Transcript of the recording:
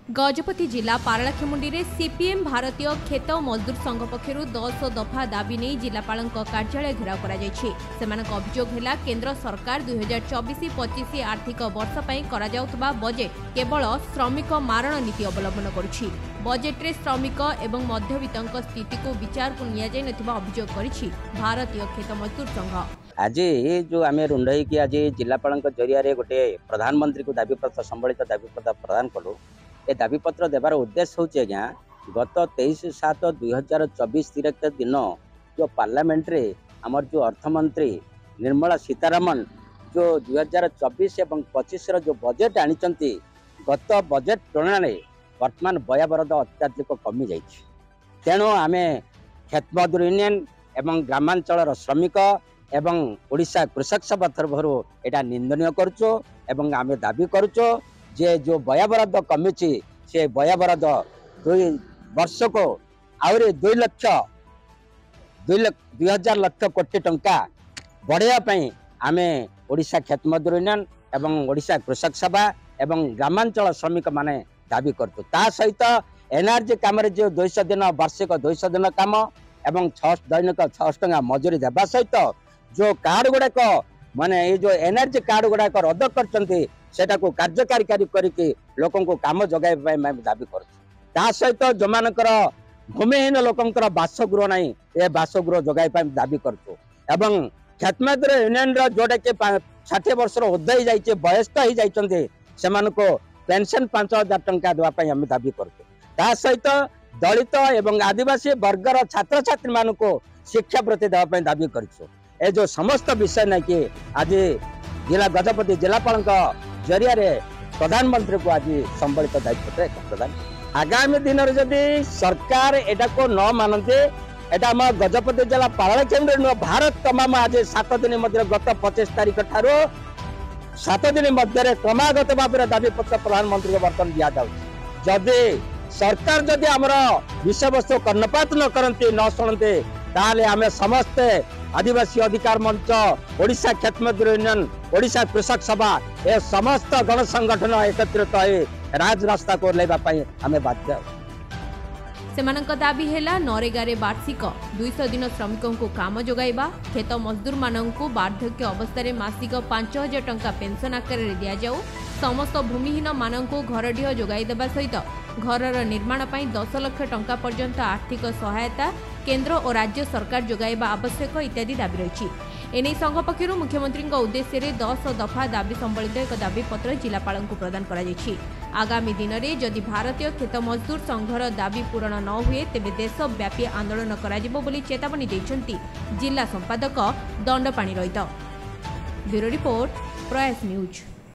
गजपति जिला पारलाखेमुंडी में सीपीएम भारतीय खेत मजदूर संघ पक्षर 10 दफा दाबी नहीं जिलापाल कार्यालय घेराव कर अभियोग है केंद्र सरकार 2024-25 आर्थिक वर्ष पर बजेट केवल श्रमिक मारण नीति अवलंबन करुछि। बजेट रे श्रमिक एवं मध्यवित्त स्थिति को विचार को निया जाय नथिबा अभियोग करिछि भारतीय खेत मजदूर संघ। आज जो आम रुंढई कि आज जिलापाल जरिया गोटे प्रधानमंत्री को दाबीपत्र संबलित दाबीपत्र प्रदान कलु। ए दाबीपत्र देवार उद्देश्य हूँ आज्ञा गत 23/7/2024 तारीख दिन जो पार्लियामेंट रे आमर जो अर्थमंत्री निर्मला सीतारमण जो 2024 एवं 25 जो बजेट आनी गत बजेट तुलन वर्तमान बयाबरद अत्याधिक कमी जाइए। तेणु आम खेत मजदूर यूनियन एवं ग्रामांचल श्रमिक एवं ओडिशा कृषक सभा तरफ एटा निंदनीय करुचो एवं आम दाबी करुचो जे जो बयाबरद कमी से बयाबरद 2 वर्ष को आउरी 2,00,000 लक्ष कोटी टंका बढ़ाई आम ओडिशा खेत मजदूर यूनियन एवं ओडिशा कृषक सभा एवं ग्रामांचल श्रमिक माने दाबी करतु। ता सहित एनआरजी काम जो 200 दिन वार्षिक 200 दिन काम एवं दैनिक 600 टंका मजूरी देवा सहित जो कार्ड गुड़ाक माने ये जो एनआरजी कार्ड गुड़ाक रद्द करछंती सेटा को कार्यकारी करके लोकों को काम जगाई दाबी कर सहित जो मानकर भूमिहीन लोकंर बासगृह नहीं ये बासगृह जगाई दाबी करछो एवं खेत मजदूर यूनियन जोटा कि 60 वर्ष उर्ध्व हो जाइए वयस्क हो जाइए से पेंशन 5,000 टंका देवाई आम दाबी कर सहित दलित एवं आदिवासी वर्गर छात्र छात्री मान को शिक्षा प्रति देवाई दाबी कर जो समस्त विषय नहीं कि आज जिला गजपति जिलापाल जरिया प्रधानमंत्री को आज संबलित दायित्व प्रदान। आगामी दिन में जदि सरकार एटा को न मानते एटा आम गजपति जिला पारलाखेमुंडी भारत तमाम आज 7 दिन मध्य गत 25 तारीख ठारू 7 दिन मध्य क्रमागत भाव में दाबीपत्र प्रधानमंत्री को बर्तन दि जाऊँ। जदि सरकार जदि आमर विषय वस्तु कर्णपात न करते न शुणते ताले आमे समस्ते आदिवासी अधिकार मंच ओडिशा खेत मजदूर यूनियन ओडिशा कृषक सभा ए समस्त गण संगठन एकत्रित हो राजरास्ता को लेबा पई आमे बाध्य। सेमानक दाबी हेला नरेगा रे वार्षिक 200 दिन श्रमिकों को काम जोगाइबा खेत मजदूर माननकु वार्धक्य अवस्था रे मासिक 5,000 टंका पेंशन आकार रे दिया जाऊ। समस्त भूमिहीन माननकु घरडीह जोगाई देबा सहित घरर निर्माण पई 10 लाख टंका पर्यंत आर्थिक सहायता केंद्र और राज्य सरकार जोगाइबा आवश्यक इत्यादि दाबी रही। एने संघ पक्षर मुख्यमंत्री उद्देश्य 10 दफा दाबी संबलित एक दाबीपत्र जिलापाल को प्रदान कर। आगामी दिन में जदि भारतीय खेत मजदूर संघर दाबी पूरण न हुए तेबे देशव्यापी आंदोलन कराजिबो बोली चेतावनी दैछन्ति जिला संपादक दंडपाणी रहित। ब्यूरो रिपोर्ट प्रयास न्यूज।